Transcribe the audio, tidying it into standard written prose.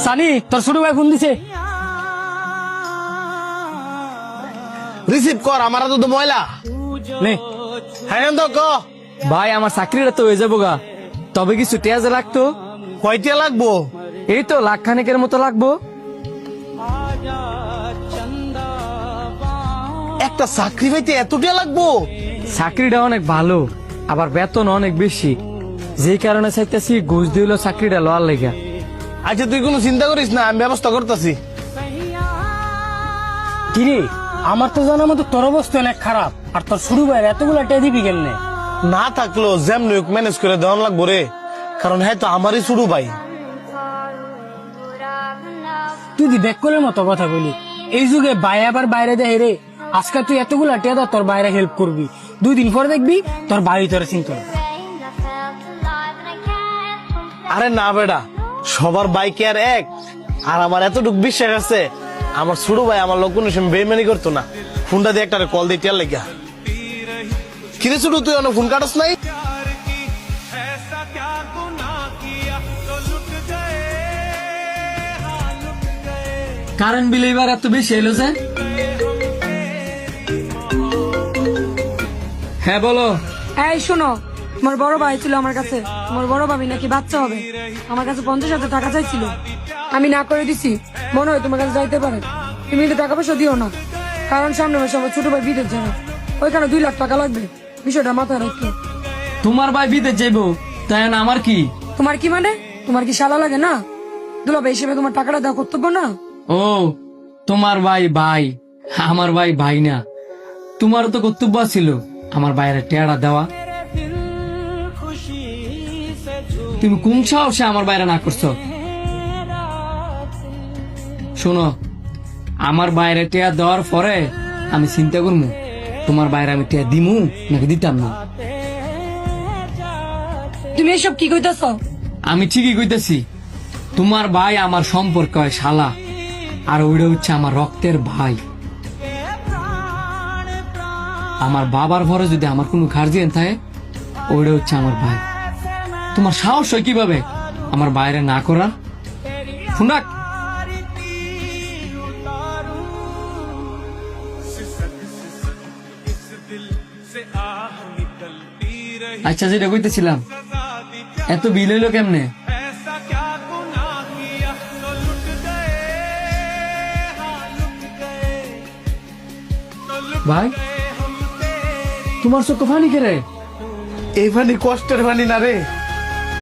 সানি তোর ছোট ভাই ফোন দিছে। রিসিভ কর, আমার তো ময়লা নে হ্যাঁ তো ক ভাই আমার চাকরিটা তো হয়ে যাবো গা, তবে কিছু টেয়াজ লাগতো। কয়টা লাগবো? এই তো লাখ খানেকের মতো লাগবো। একটা চাকরি পাইতে এতটা লাগবো? চাকরিটা অনেক ভালো, আবার বেতন অনেক বেশি, যেই কারণে চাইতেছি ঘুষ দিল চাকরিটা লওয়ার লেগা। আচ্ছা তুই কোনো চিন্তা করিস না, আমি ব্যবস্থা করতেছি। কিরে আমার তো জানা মতো তোর অবস্থা অনেক খারাপ, আর তোর শুরু ভাই এতগুলা টেয়া দিবি কেমনে? না থাকলেও যেমন ম্যানেজ করে দেওয়ান লাগবো রে, কারণ হ্যাঁ তো আমারই শুরু ভাই। তুই দি বেকলের মতো কথা বলি, এই যুগে ভাই আবার বাইরে দেয় রে। আজকে তুই এতগুলা টেয়া দাও তোর বাইরে হেল্প করবি, 2 দিন পরে দেখবি তোর ভাই তোর চিন্তা করবে। আরে না বেটা, সবার বাইকে আর এক, আর আমার এতটুকু বিশ্বাস আছে আমার ছোট ভাই আমার লোক কোনো সময় বেইমানি করতো না। ফোনটা দিয়ে একটা কল দিয়ে টিয়ার লেগা। কিরে ছোট তুই অনেক ফোন কাটস নাই? কারেন্ট বিল এবার এত বেশি এলো যে? হ্যাঁ বলো। এই শোনো, তোমার বড় ভাই ছিল আমার কাছে, তোমার বড় ভাবি নাকি বাচ্চা হবে, আমার কাছে 50,000 টাকা চাইছিল, আমি না করে দিছি। মনে হয় তোমার কাছে যাইতে পারে, তুমি কিন্তু টাকা পয়সা দিও না, কারণ সামনে মাসে আমার ছোট ভাই বিদেশ যাবে, ওইখানে 2 লাখ টাকা লাগবে, বিষয়টা মাথায় রাখো। তোমার ভাই বিদেশ যাইবো, তাই না আমার কি? তোমার কি মানে, তোমার কি শালা লাগে না? দুলাভাই হিসেবে তোমার টাকাটা দেওয়া কর্তব্য না? ও তোমার ভাই ভাই, আমার ভাই ভাই না। তোমারও তো কর্তব্য ছিল আমার বাইরে টেয়ারা দেওয়া। তুমি কোন সাহসে আমার বাইরে না করছো? শোনো, আমার বাইরে টেয়া দেওয়ার পরে আমি চিন্তা করবো তোমার বাইরে আমি টেয়া দিমু নাকি দিতাম না। তুমি এসব কি কইতাছ? আমি ঠিকই কইতেছি, তোমার ভাই আমার সম্পর্ক হয় শালা, আর ওইটা হচ্ছে আমার রক্তের ভাই। আমার বাবার ঘরে যদি আমার কোনো গার্জিয়ান থাকে, ওইটা হচ্ছে আমার ভাই। তোমার সাহস হয় কিভাবে আমার বাইরে না করার? শুনাক, আচ্ছা যেটা কইতেছিলাম, এত বিল হইলো কেমনে? ভাই তোমার চোখ পানি কেরে? এই পানি কষ্টের পানি না রে,